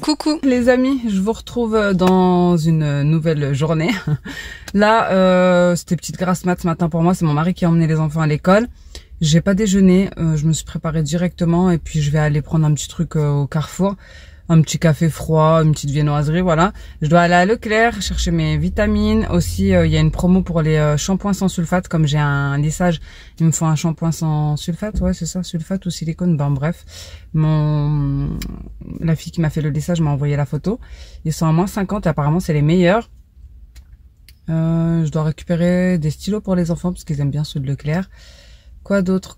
Coucou les amis, je vous retrouve dans une nouvelle journée. Là, c'était petite grasse mat ce matin pour moi, c'est mon mari qui a emmené les enfants à l'école. J'ai pas déjeuné, je me suis préparée directement et puis je vais aller prendre un petit truc au Carrefour. Un petit café froid, une petite viennoiserie, voilà. Je dois aller à Leclerc chercher mes vitamines. Aussi, il y a une promo pour les shampoings sans sulfate. Comme j'ai un lissage, il me faut un shampoing sans sulfate. Ouais, c'est ça, sulfate ou silicone. Ben bref, la fille qui m'a fait le lissage m'a envoyé la photo. Ils sont à moins 50 et apparemment c'est les meilleurs. Je dois récupérer des stylos pour les enfants parce qu'ils aiment bien ceux de Leclerc. Quoi d'autre?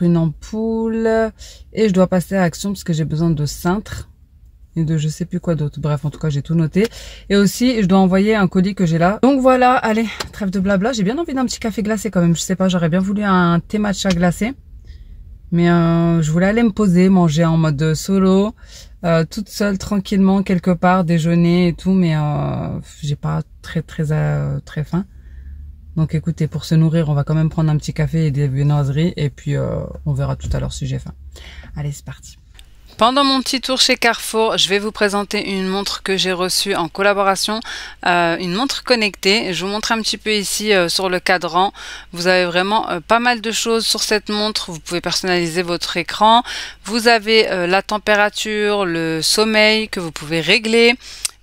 Une ampoule. Et je dois passer à Action parce que j'ai besoin de cintre. Et de je sais plus quoi d'autre. Bref, en tout cas, j'ai tout noté. Et aussi, je dois envoyer un colis que j'ai là. Donc voilà, allez, trêve de blabla. J'ai bien envie d'un petit café glacé quand même. Je sais pas, j'aurais bien voulu un thé matcha glacé. Mais je voulais aller me poser, manger en mode solo. Toute seule, tranquillement, quelque part, déjeuner et tout. Mais j'ai pas très faim. Donc écoutez, pour se nourrir, on va quand même prendre un petit café et des viennoiseries. Et puis, on verra tout à l'heure si j'ai faim. Allez, c'est parti. Pendant mon petit tour chez Carrefour, je vais vous présenter une montre que j'ai reçue en collaboration, une montre connectée. Je vous montre un petit peu ici sur le cadran. Vous avez vraiment pas mal de choses sur cette montre. Vous pouvez personnaliser votre écran. Vous avez la température, le sommeil que vous pouvez régler.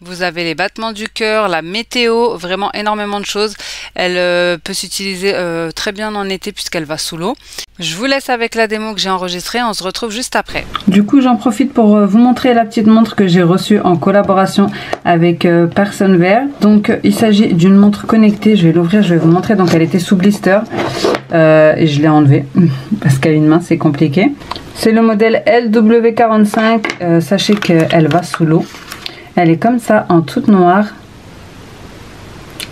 Vous avez les battements du cœur, la météo, vraiment énormément de choses. Elle peut s'utiliser très bien en été puisqu'elle va sous l'eau. Je vous laisse avec la démo que j'ai enregistrée, on se retrouve juste après. Du coup, j'en profite pour vous montrer la petite montre que j'ai reçue en collaboration avec PersonWear. Donc, il s'agit d'une montre connectée. Je vais l'ouvrir, je vais vous montrer. Donc, elle était sous blister et je l'ai enlevée parce qu'à une main, c'est compliqué. C'est le modèle LW45. Sachez qu'elle va sous l'eau. Elle est comme ça, en toute noire.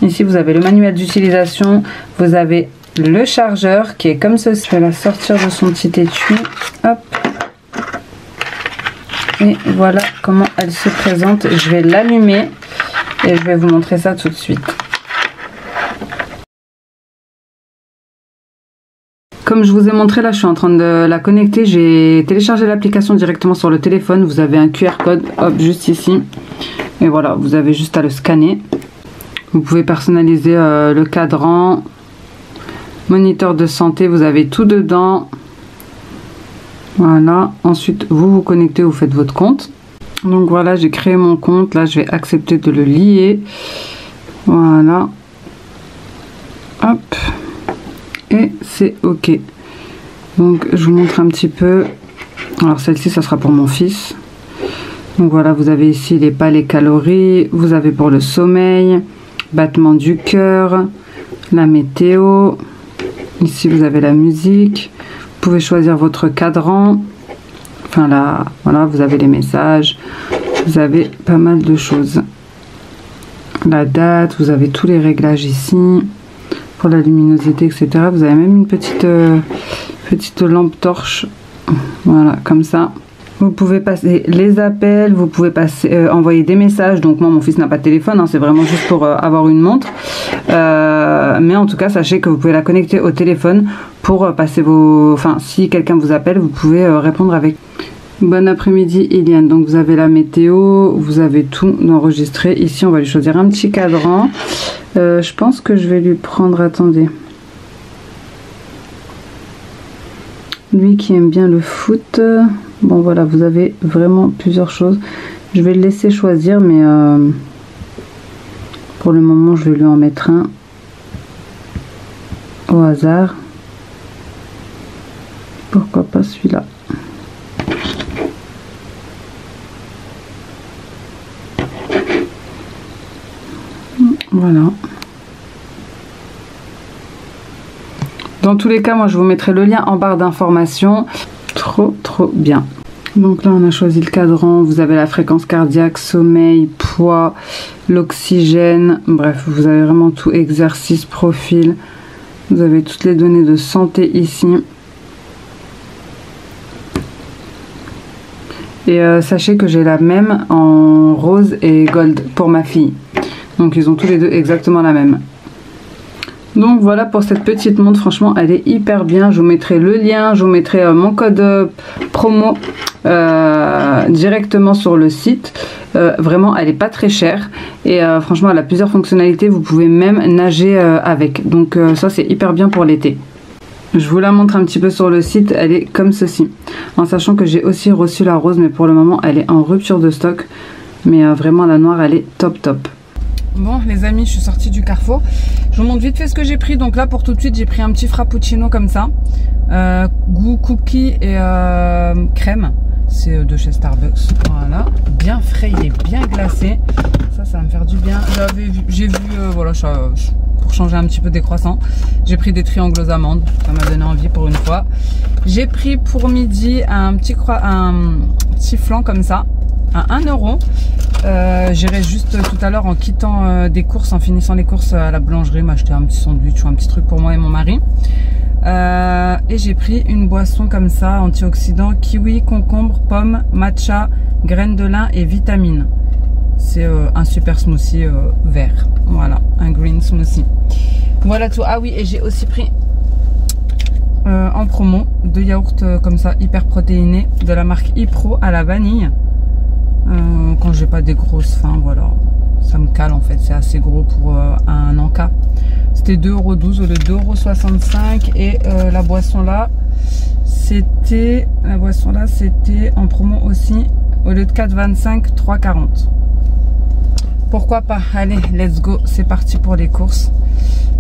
Ici, vous avez le manuel d'utilisation. Vous avez le chargeur qui est comme ceci. Je vais la sortir de son petit étui. Hop. Et voilà comment elle se présente. Je vais l'allumer et je vais vous montrer ça tout de suite. Comme je vous ai montré, là je suis en train de la connecter. J'ai téléchargé l'application directement sur le téléphone. Vous avez un QR code, hop, juste ici. Et voilà, vous avez juste à le scanner. Vous pouvez personnaliser le cadran, moniteur de santé, vous avez tout dedans. Voilà, ensuite vous vous connectez, vous faites votre compte. Donc voilà, j'ai créé mon compte. Là, je vais accepter de le lier. Voilà. Hop. Et c'est ok. Donc je vous montre un petit peu. Alors celle-ci, ça sera pour mon fils. Donc voilà, vous avez ici les pas, les calories. Vous avez pour le sommeil, battement du cœur, la météo. Ici vous avez la musique. Vous pouvez choisir votre cadran. Enfin là, voilà, vous avez les messages. Vous avez pas mal de choses. La date, vous avez tous les réglages ici. Pour la luminosité, etc. Vous avez même une petite lampe torche. Voilà, comme ça. Vous pouvez passer les appels, vous pouvez passer, envoyer des messages. Donc moi, mon fils n'a pas de téléphone, hein, c'est vraiment juste pour avoir une montre. Mais en tout cas, sachez que vous pouvez la connecter au téléphone pour passer vos... Enfin, si quelqu'un vous appelle, vous pouvez répondre avec... Bon après-midi, Iliane. Donc vous avez la météo, vous avez tout enregistré. Ici, on va lui choisir un petit cadran. Je pense que je vais lui prendre... Attendez. Lui qui aime bien le foot. Bon voilà, vous avez vraiment plusieurs choses. Je vais le laisser choisir, mais pour le moment, je vais lui en mettre un au hasard. Pourquoi pas celui-là? Voilà. Dans tous les cas, moi je vous mettrai le lien en barre d'informations. Trop bien. Donc là on a choisi le cadran, vous avez la fréquence cardiaque, sommeil, poids, l'oxygène, bref vous avez vraiment tout, exercice, profil. Vous avez toutes les données de santé ici. Et sachez que j'ai la même en rose et gold pour ma fille. Donc ils ont tous les deux exactement la même. Donc voilà pour cette petite montre, franchement elle est hyper bien. Je vous mettrai le lien, je vous mettrai mon code promo directement sur le site. Vraiment elle est pas très chère et franchement elle a plusieurs fonctionnalités, vous pouvez même nager avec. Donc ça c'est hyper bien pour l'été. Je vous la montre un petit peu sur le site, elle est comme ceci. En sachant que j'ai aussi reçu la rose mais pour le moment elle est en rupture de stock. Mais vraiment la noire elle est top. Bon les amis, je suis sortie du Carrefour. Je vous montre vite fait ce que j'ai pris. Donc là pour tout de suite j'ai pris un petit frappuccino comme ça. Goût cookie et crème. C'est de chez Starbucks. Voilà. Bien frais, il est bien glacé. Ça va me faire du bien. J'ai vu voilà, pour changer un petit peu des croissants. J'ai pris des triangles aux amandes. Ça m'a donné envie pour une fois. J'ai pris pour midi un petit flan comme ça. À 1 €. J'irai juste tout à l'heure en quittant des courses, en finissant les courses à la boulangerie, m'acheter un petit sandwich ou un petit truc pour moi et mon mari. Et j'ai pris une boisson comme ça, antioxydant, kiwi, concombre, pomme, matcha, graines de lin et vitamines. C'est un super smoothie vert. Voilà, un green smoothie. Voilà tout. Ah oui, et j'ai aussi pris en promo 2 yaourts comme ça, hyper protéinés, de la marque Ipro à la vanille. Quand j'ai pas des grosses faims, voilà, ça me cale en fait, c'est assez gros pour un encas. C'était 2,12 € au lieu de 2,65 € et la boisson là c'était en promo aussi, au lieu de 4,25 3,40. Pourquoi pas? Allez, let's go, c'est parti pour les courses.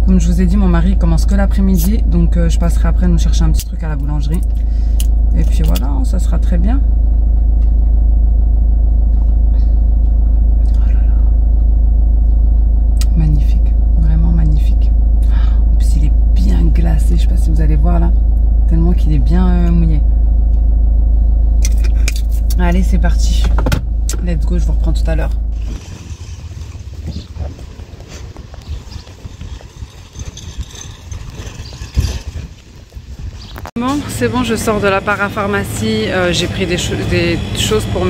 Comme je vous ai dit, mon mari commence que l'après-midi, donc je passerai après nous chercher un petit truc à la boulangerie et puis voilà, ça sera très bien. Magnifique, vraiment magnifique. En plus il est bien glacé, je sais pas si vous allez voir là, tellement qu'il est bien mouillé. Allez c'est parti, let's go, je vous reprends tout à l'heure. Bon, c'est bon, je sors de la parapharmacie, j'ai pris des choses pour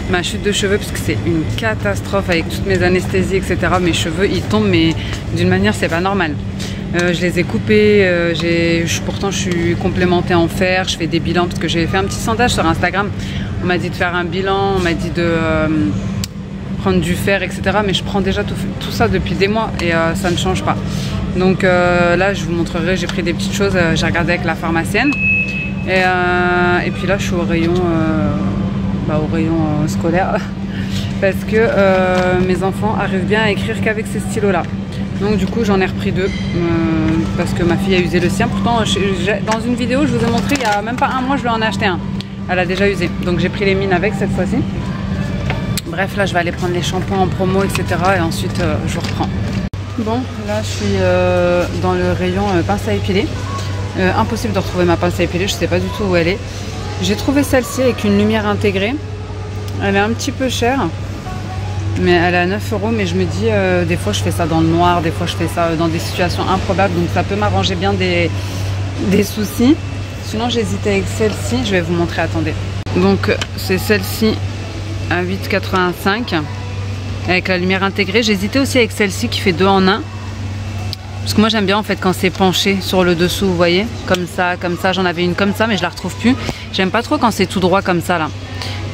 ma chute de cheveux parce que c'est une catastrophe avec toutes mes anesthésies etc. Mes cheveux ils tombent mais d'une manière c'est pas normal. Je les ai coupés, pourtant je suis complémentée en fer, je fais des bilans parce que j'ai fait un petit sondage sur Instagram. On m'a dit de faire un bilan, on m'a dit de prendre du fer etc. Mais je prends déjà tout ça depuis des mois et ça ne change pas. Donc là je vous montrerai, j'ai pris des petites choses, j'ai regardé avec la pharmacienne et puis là je suis au rayon scolaire parce que mes enfants arrivent bien à écrire qu'avec ces stylos là. Donc du coup j'en ai repris 2 parce que ma fille a usé le sien. Pourtant dans une vidéo je vous ai montré il y a même pas un mois je lui en ai acheté un. Elle a déjà usé. Donc j'ai pris les mines avec cette fois-ci. Bref là je vais aller prendre les shampoings en promo etc. Et ensuite je vous reprends. Bon là je suis dans le rayon pince à épiler. Impossible de retrouver ma pince à épiler, je sais pas du tout où elle est. J'ai trouvé celle-ci avec une lumière intégrée. Elle est un petit peu chère, mais elle est à 9 €. Mais je me dis, des fois je fais ça dans le noir, des fois je fais ça dans des situations improbables, donc ça peut m'arranger bien des soucis. Sinon j'hésitais avec celle-ci, je vais vous montrer, attendez. Donc c'est celle-ci à 8,85 avec la lumière intégrée. J'hésitais aussi avec celle-ci qui fait 2 en 1. Parce que moi j'aime bien en fait quand c'est penché sur le dessous, vous voyez, comme ça, j'en avais une comme ça mais je la retrouve plus. J'aime pas trop quand c'est tout droit comme ça là.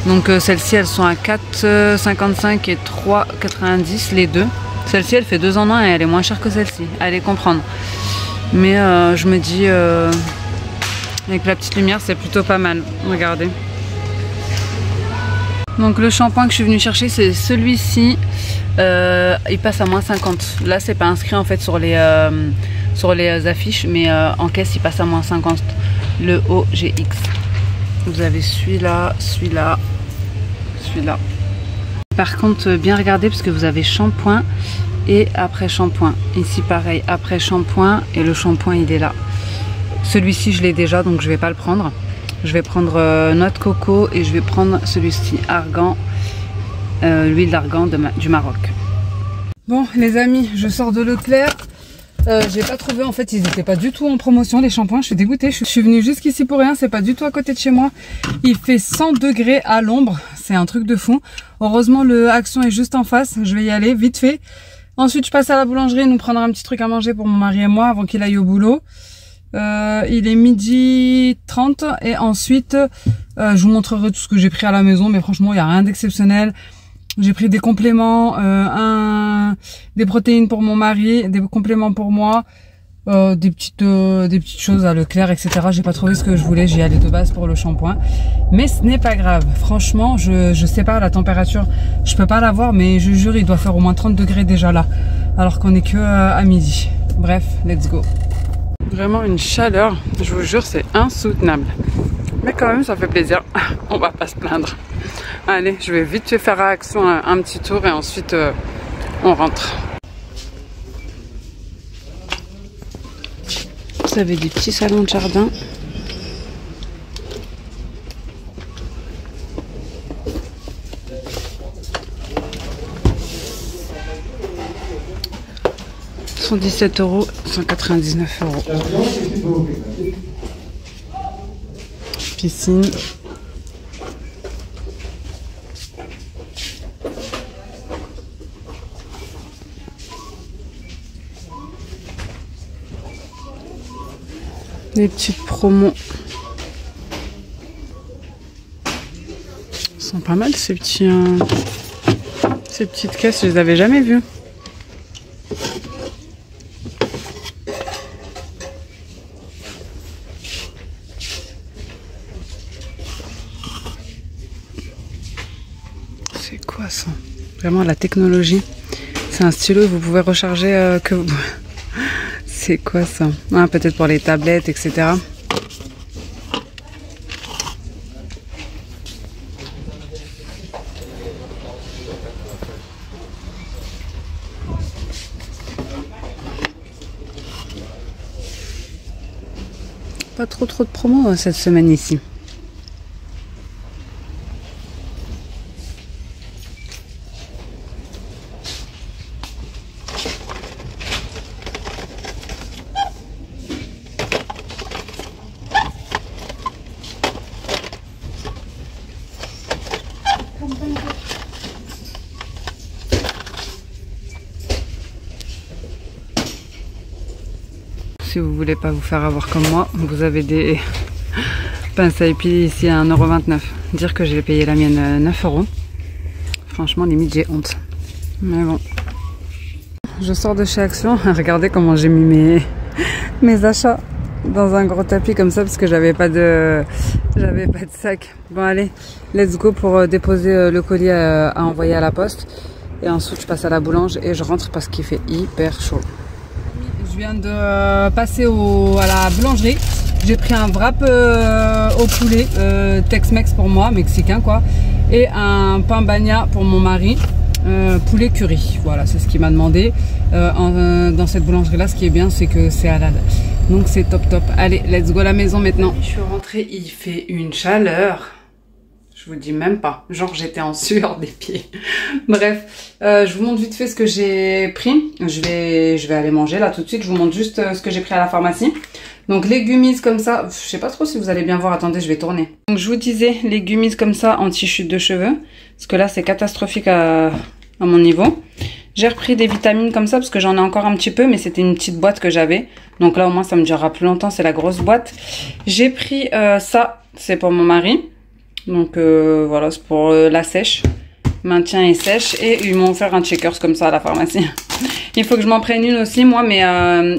Donc celles-ci elles sont à 4,55 et 3,90 les deux. Celle-ci elle fait 2 en 1 et elle est moins chère que celle-ci, allez comprendre. Mais je me dis avec la petite lumière c'est plutôt pas mal, regardez. Donc le shampoing que je suis venue chercher c'est celui-ci. Il passe à moins 50. Là c'est pas inscrit en fait sur les affiches, mais en caisse il passe à moins 50. Le OGX. Vous avez celui-là, celui-là, celui-là. Par contre bien regarder parce que vous avez shampoing et après shampoing. Ici pareil, après shampoing et le shampoing il est là. Celui-ci je l'ai déjà donc je vais pas le prendre. Je vais prendre noix de coco et je vais prendre celui-ci argan, l'huile d'argan du Maroc. Bon les amis, je sors de Leclerc. J'ai pas trouvé, en fait ils étaient pas du tout en promotion les shampoings, je suis dégoûtée, je suis venue jusqu'ici pour rien, c'est pas du tout à côté de chez moi. Il fait 100 degrés à l'ombre, c'est un truc de fou. Heureusement le Action est juste en face, je vais y aller vite fait. Ensuite je passe à la boulangerie, nous prendre un petit truc à manger pour mon mari et moi avant qu'il aille au boulot. Il est 12h30 et ensuite je vous montrerai tout ce que j'ai pris à la maison, mais franchement il n'y a rien d'exceptionnel. J'ai pris des compléments, des protéines pour mon mari, des compléments pour moi, des petites choses à Leclerc, etc. J'ai pas trouvé ce que je voulais, j'y allais de base pour le shampoing. Mais ce n'est pas grave. Franchement, je sais pas la température, je peux pas la voir, mais je jure, il doit faire au moins 30 degrés déjà là, alors qu'on est que à midi. Bref, let's go. Vraiment une chaleur, je vous jure, c'est insoutenable. Mais quand même, ça fait plaisir. On va pas se plaindre. Allez, je vais vite faire à Action un petit tour et ensuite on rentre. Vous avez des petits salons de jardin. « 117 €, 199 €. Piscine. Des petites promos. Ils sont pas mal ces petits, ces petites caisses, je les avais jamais vues. C'est quoi ça? Vraiment la technologie. C'est un stylo, vous pouvez recharger que vous... C'est quoi ça? Ah, peut-être pour les tablettes, etc. Pas trop de promos cette semaine ici. Si vous voulez pas vous faire avoir comme moi, vous avez des pinces à épiler ici à 1,29 €. Dire que j'ai payé la mienne 9 €. Franchement, limite, j'ai honte. Mais bon. Je sors de chez Action. Regardez comment j'ai mis mes achats dans un gros tapis comme ça parce que j'avais pas de sac. Bon, allez, let's go pour déposer le colis à envoyer à la poste. Et ensuite, je passe à la boulange et je rentre parce qu'il fait hyper chaud. Je viens de passer à la boulangerie. J'ai pris un wrap au poulet, Tex-Mex pour moi, mexicain quoi, et un pain bagna pour mon mari, poulet curry. Voilà, c'est ce qu'il m'a demandé. Dans cette boulangerie là, ce qui est bien, c'est que c'est halal. Donc c'est top top. Allez, let's go à la maison maintenant. Je suis rentrée, il fait une chaleur. Je vous dis même pas. Genre j'étais en sueur des pieds. Bref, je vous montre vite fait ce que j'ai pris. Je vais aller manger là tout de suite. Je vous montre juste ce que j'ai pris à la pharmacie. Donc les gummies comme ça. Je sais pas trop si vous allez bien voir. Attendez, je vais tourner. Donc je vous disais les gummies comme ça anti-chute de cheveux. Parce que là c'est catastrophique à mon niveau. J'ai repris des vitamines comme ça parce que j'en ai encore un petit peu. Mais c'était une petite boîte que j'avais. Donc là au moins ça me durera plus longtemps. C'est la grosse boîte. J'ai pris ça. C'est pour mon mari. Donc voilà, c'est pour la sèche, maintien et sèche. Et ils m'ont offert un checkers comme ça à la pharmacie. Il faut que je m'en prenne une aussi moi, mais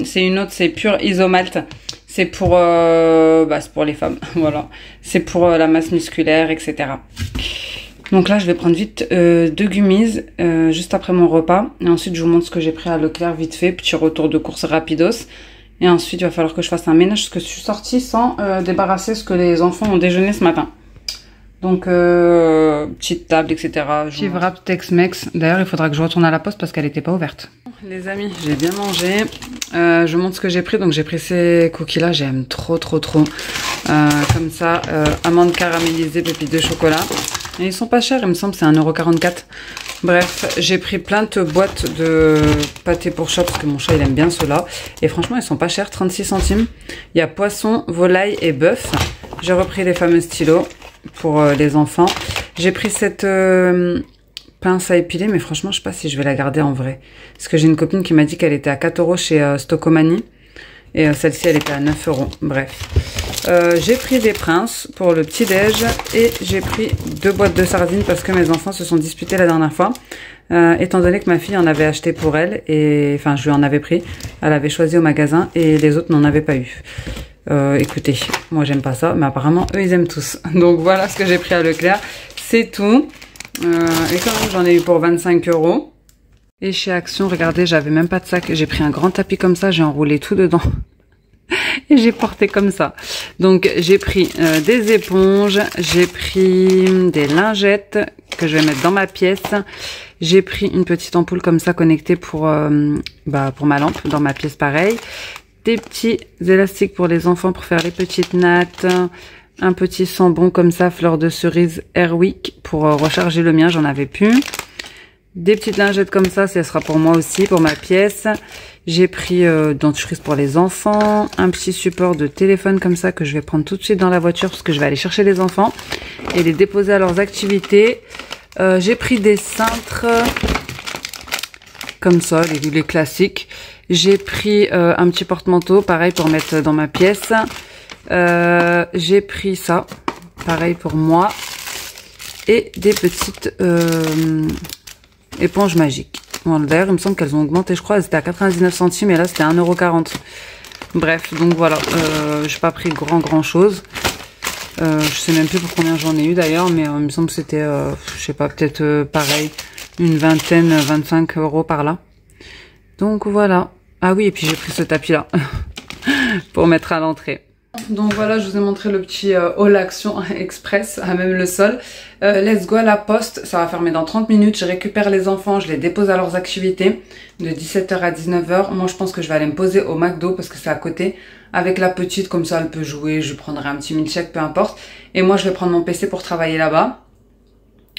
c'est une autre, c'est pure isomalt. C'est pour les femmes, voilà. C'est pour la masse musculaire, etc. Donc là je vais prendre vite 2 gummies juste après mon repas. Et ensuite je vous montre ce que j'ai pris à Leclerc vite fait, petit retour de course rapidos. Et ensuite il va falloir que je fasse un ménage parce que je suis sortie sans débarrasser ce que les enfants ont déjeuné ce matin. Donc, petite table, etc. Petit wrap Tex-Mex. D'ailleurs, il faudra que je retourne à la poste parce qu'elle n'était pas ouverte. Les amis, j'ai bien mangé. Je vous montre ce que j'ai pris. Donc, j'ai pris ces cookies-là. J'aime trop. Comme ça, amandes caramélisées, pépites de chocolat. Et ils sont pas chers, il me semble, c'est 1,44 €. Bref, j'ai pris plein de boîtes de pâté pour chat parce que mon chat il aime bien ceux-là. Et franchement, ils sont pas chers, 36 centimes. Il y a poisson, volaille et bœuf. J'ai repris les fameux stylos pour les enfants. J'ai pris cette pince à épiler, mais franchement, je sais pas si je vais la garder en vrai. Parce que j'ai une copine qui m'a dit qu'elle était à 4 € chez Stocomanie. Et celle-ci, elle était à 9 €. Bref. J'ai pris des princes pour le petit-déj. Et j'ai pris 2 boîtes de sardines parce que mes enfants se sont disputés la dernière fois. Étant donné que ma fille en avait acheté pour elle. Et enfin, je lui en avais pris. Elle avait choisi au magasin et les autres n'en avaient pas eu. Écoutez, moi j'aime pas ça. Mais apparemment, eux, ils aiment tous. Donc voilà ce que j'ai pris à Leclerc. C'est tout. Et quand même, j'en ai eu pour 25 €. Et chez Action, regardez, j'avais même pas de sac. J'ai pris un grand tapis comme ça, j'ai enroulé tout dedans. Et j'ai porté comme ça. Donc j'ai pris des éponges, j'ai pris des lingettes que je vais mettre dans ma pièce. J'ai pris une petite ampoule comme ça connectée pour ma lampe dans ma pièce pareil. Des petits élastiques pour les enfants pour faire les petites nattes. Un petit sambon comme ça, fleur de cerise Airwick pour recharger le mien, j'en avais plus. Des petites lingettes comme ça, ce sera pour moi aussi, pour ma pièce. J'ai pris dentifrice pour les enfants, un petit support de téléphone comme ça que je vais prendre tout de suite dans la voiture parce que je vais aller chercher les enfants et les déposer à leurs activités. J'ai pris des cintres comme ça, les classiques. J'ai pris un petit porte-manteau, pareil pour mettre dans ma pièce. J'ai pris ça, pareil pour moi. Et des petites éponges magiques. Bon, d'ailleurs, il me semble qu'elles ont augmenté, je crois. Elles étaient à 99 centimes et là, c'était à 1,40 €. Bref, donc voilà. J'ai pas pris grand chose. Je sais même plus pour combien j'en ai eu d'ailleurs, mais il me semble que c'était, je sais pas, peut-être pareil, une vingtaine, 25 € par là. Donc voilà. Ah oui, et puis j'ai pris ce tapis-là pour mettre à l'entrée. Donc voilà, je vous ai montré le petit haul Action Express, à même le sol. Let's go à la poste, ça va fermer dans 30 minutes. Je récupère les enfants, je les dépose à leurs activités de 17 h à 19 h. Moi, je pense que je vais aller me poser au McDo parce que c'est à côté. Avec la petite, comme ça, elle peut jouer. Je lui prendrai un petit milkshake, peu importe. Et moi, je vais prendre mon PC pour travailler là-bas.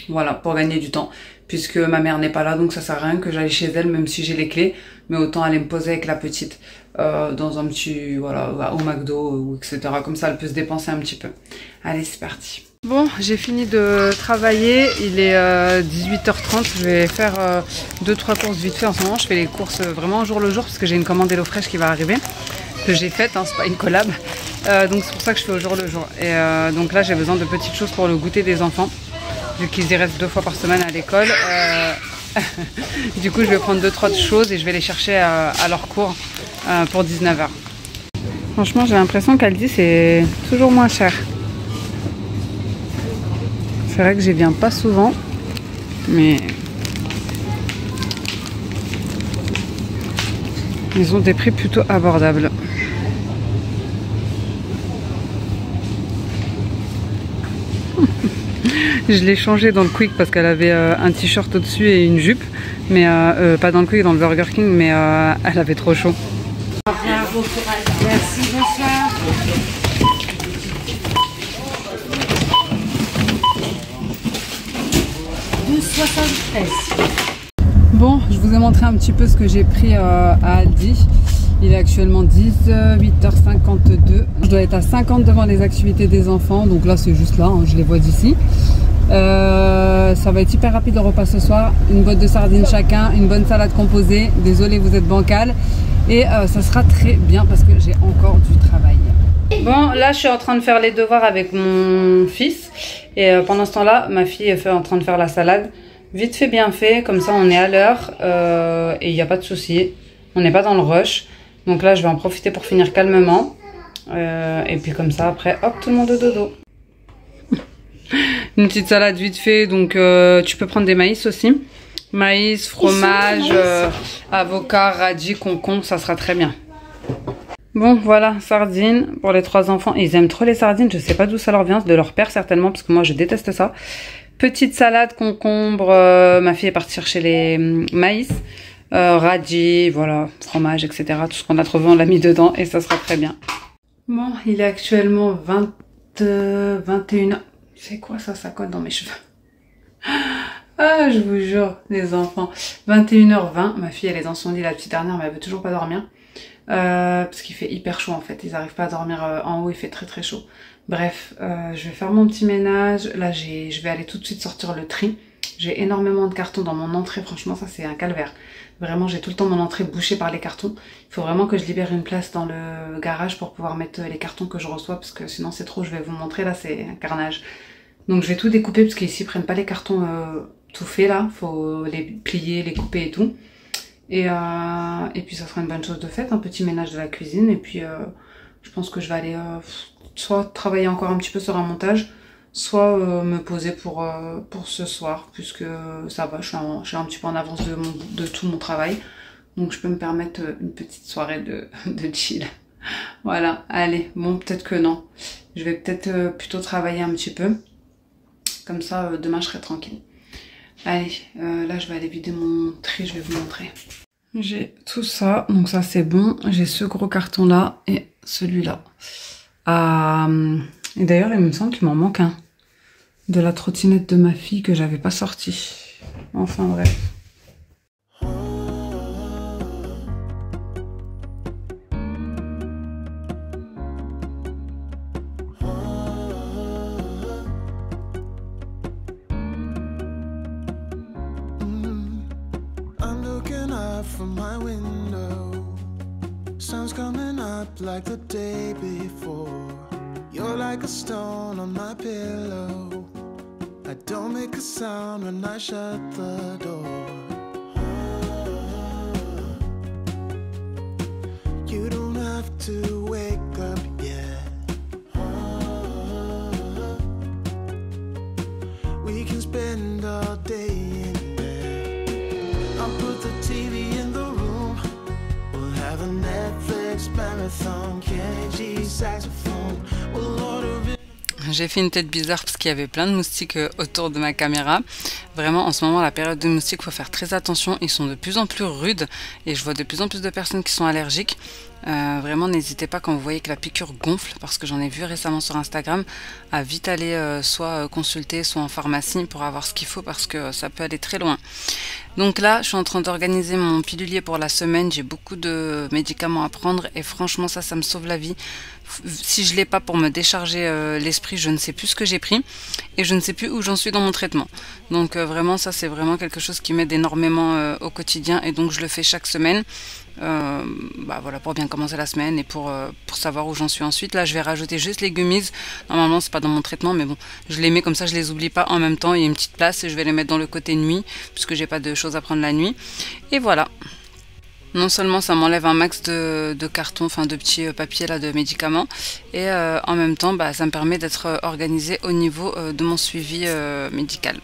Voilà, pour gagner du temps. Puisque ma mère n'est pas là, donc ça sert à rien que j'aille chez elle, même si j'ai les clés. Mais autant aller me poser avec la petite dans un petit, voilà, au McDo, ou etc. Comme ça, elle peut se dépenser un petit peu. Allez, c'est parti. Bon, j'ai fini de travailler. Il est 18 h 30. Je vais faire 2-3 courses vite fait en ce moment. Je fais les courses vraiment au jour le jour, parce que j'ai une commande HelloFresh qui va arriver. Que j'ai faite, hein, c'est pas une collab. Donc c'est pour ça que je fais au jour le jour. Et donc là, j'ai besoin de petites choses pour le goûter des enfants. Vu qu'ils y restent 2 fois par semaine à l'école. Du coup, je vais prendre 2-3 choses et je vais les chercher à leur cours pour 19 h. Franchement, j'ai l'impression qu'Aldi, c'est toujours moins cher. C'est vrai que j'y viens pas souvent, mais ils ont des prix plutôt abordables. Je l'ai changé dans le Quick parce qu'elle avait un t-shirt au-dessus et une jupe. Mais pas dans le Quick, dans le Burger King, mais elle avait trop chaud. Merci, bonsoir. Bon, je vous ai montré un petit peu ce que j'ai pris à Aldi. Il est actuellement 18 h 52. Je dois être à 50 devant les activités des enfants. Donc là, c'est juste là, hein, je les vois d'ici. Ça va être hyper rapide le repas ce soir. Une boîte de sardines chacun, une bonne salade composée. Désolé, vous êtes bancal. Et ça sera très bien parce que j'ai encore du travail. Bon, là, je suis en train de faire les devoirs avec mon fils. Et pendant ce temps-là, ma fille est en train de faire la salade. Vite fait, bien fait. Comme ça, on est à l'heure. Et il n'y a pas de souci. On n'est pas dans le rush. Donc là, je vais en profiter pour finir calmement. Et puis comme ça, après, hop, tout le monde au dodo. Une petite salade vite fait. Donc, tu peux prendre des maïs aussi. Maïs, fromage, avocat, radis, concombre, ça sera très bien. Bon, voilà, sardines pour les 3 enfants. Ils aiment trop les sardines, je sais pas d'où ça leur vient, de leur père certainement, parce que moi je déteste ça. Petite salade, concombre, ma fille est partie chercher les maïs, radis, voilà, fromage, etc. Tout ce qu'on a trouvé, on l'a mis dedans et ça sera très bien. Bon, il est actuellement 21h. C'est quoi ça? Ça colle dans mes cheveux. Ah, je vous jure, les enfants. 21h20, ma fille elle est dans son lit, la petite dernière, mais elle veut toujours pas dormir. Parce qu'il fait hyper chaud en fait, ils arrivent pas à dormir en haut, il fait très très chaud. Bref, je vais faire mon petit ménage. Là, je vais aller tout de suite sortir le tri. J'ai énormément de cartons dans mon entrée, franchement ça c'est un calvaire. Vraiment, j'ai tout le temps mon entrée bouchée par les cartons. Il faut vraiment que je libère une place dans le garage pour pouvoir mettre les cartons que je reçois, parce que sinon c'est trop, je vais vous montrer, là c'est un carnage. Donc je vais tout découper, parce qu'ici ils prennent pas les cartons tout faits là, faut les plier, les couper et tout. Et puis ça sera une bonne chose de fait, un petit ménage de la cuisine, et puis je pense que je vais aller soit travailler encore un petit peu sur un montage, soit me poser pour ce soir, puisque ça va, je suis un petit peu en avance de tout mon travail, donc je peux me permettre une petite soirée de chill. Voilà, allez, bon peut-être que non, je vais peut-être plutôt travailler un petit peu, comme ça demain je serai tranquille. Allez, là je vais aller vider mon tri, je vais vous montrer. J'ai tout ça, donc ça c'est bon. J'ai ce gros carton là et celui-là. Et d'ailleurs il me semble qu'il m'en manque un. De la trottinette de ma fille que j'avais pas sorti. Enfin bref. From my window, sun's coming up like the day before. You're like a stone on my pillow. I don't make a sound when I shut the door. You don't have to wake up yet. We can spend all day in bed. I'll put the TV in the room. We'll have a Netflix marathon. Kenny G saxophone. We'll order it. J'ai fait une tête bizarre parce qu'il y avait plein de moustiques autour de ma caméra. Vraiment, en ce moment, la période de moustiques, il faut faire très attention. Ils sont de plus en plus rudes et je vois de plus en plus de personnes qui sont allergiques. Vraiment, n'hésitez pas quand vous voyez que la piqûre gonfle, parce que j'en ai vu récemment sur Instagram, à vite aller soit consulter, soit en pharmacie pour avoir ce qu'il faut, parce que ça peut aller très loin. Donc là, je suis en train d'organiser mon pilulier pour la semaine. J'ai beaucoup de médicaments à prendre et franchement, ça me sauve la vie. Si je l'ai pas pour me décharger l'esprit, je ne sais plus ce que j'ai pris et je ne sais plus où j'en suis dans mon traitement. Donc vraiment, ça c'est vraiment quelque chose qui m'aide énormément au quotidien, et donc je le fais chaque semaine. Voilà, pour bien commencer la semaine et pour savoir où j'en suis ensuite. Là, je vais rajouter juste les gummies. Normalement, c'est pas dans mon traitement, mais bon, je les mets comme ça, je les oublie pas en même temps. Il y a une petite place et je vais les mettre dans le côté nuit, puisque j'ai pas de choses à prendre la nuit. Et voilà. Non seulement ça m'enlève un max de cartons, enfin de petits papiers là de médicaments, et en même temps, ça me permet d'être organisée au niveau de mon suivi médical.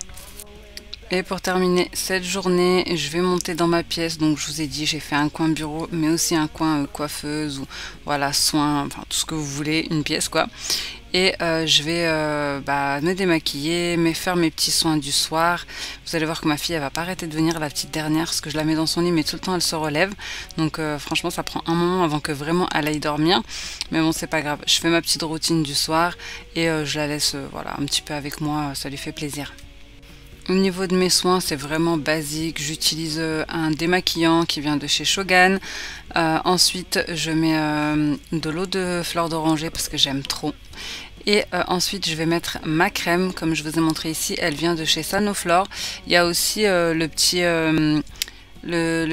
Et pour terminer cette journée, je vais monter dans ma pièce. Donc je vous ai dit, j'ai fait un coin bureau, mais aussi un coin coiffeuse, ou voilà, soins, enfin tout ce que vous voulez, une pièce quoi. Et je vais me démaquiller, faire mes petits soins du soir. Vous allez voir que ma fille, elle va pas arrêter de venir, la petite dernière, parce que je la mets dans son lit, mais tout le temps elle se relève. Donc franchement, ça prend un moment avant que vraiment elle aille dormir. Mais bon, c'est pas grave. Je fais ma petite routine du soir et je la laisse voilà, un petit peu avec moi, ça lui fait plaisir. Au niveau de mes soins, c'est vraiment basique. J'utilise un démaquillant qui vient de chez Shogun. Ensuite, je mets de l'eau de fleur d'oranger parce que j'aime trop. Et ensuite, je vais mettre ma crème, comme je vous ai montré ici. Elle vient de chez Sanoflore. Il y a aussi le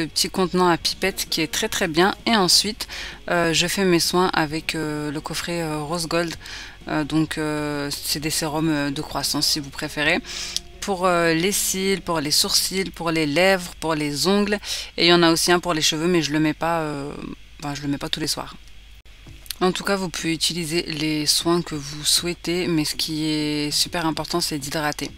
petit contenant à pipette qui est très très bien. Et ensuite, je fais mes soins avec le coffret Rose Gold. C'est des sérums de croissance si vous préférez. Pour les cils, pour les sourcils, pour les lèvres, pour les ongles, et il y en a aussi un pour les cheveux, mais je le mets pas tous les soirs. En tout cas, vous pouvez utiliser les soins que vous souhaitez, mais ce qui est super important, c'est d'hydrater.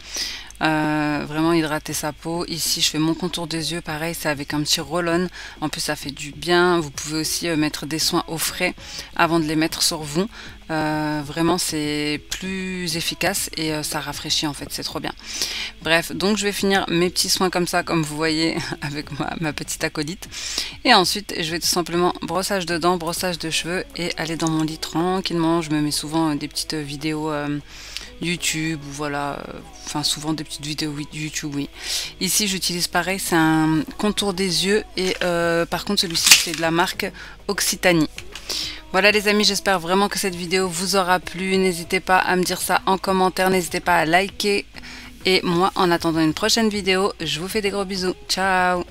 vraiment hydrater sa peau. Ici, je fais mon contour des yeux, pareil, c'est avec un petit roll-on. En plus, ça fait du bien. Vous pouvez aussi mettre des soins au frais avant de les mettre sur vous. Vraiment, c'est plus efficace et ça rafraîchit en fait, c'est trop bien. Bref, donc je vais finir mes petits soins comme ça, comme vous voyez, avec ma petite acolyte. Et ensuite, je vais tout simplement brossage de dents, brossage de cheveux et aller dans mon lit tranquillement. Je me mets souvent des petites vidéos YouTube ou voilà, enfin souvent des petites vidéos YouTube, oui. Ici, j'utilise pareil, c'est un contour des yeux et par contre celui-ci c'est de la marque Occitanie. Voilà les amis, j'espère vraiment que cette vidéo vous aura plu. N'hésitez pas à me dire ça en commentaire, n'hésitez pas à liker. Et moi, en attendant une prochaine vidéo, je vous fais des gros bisous. Ciao!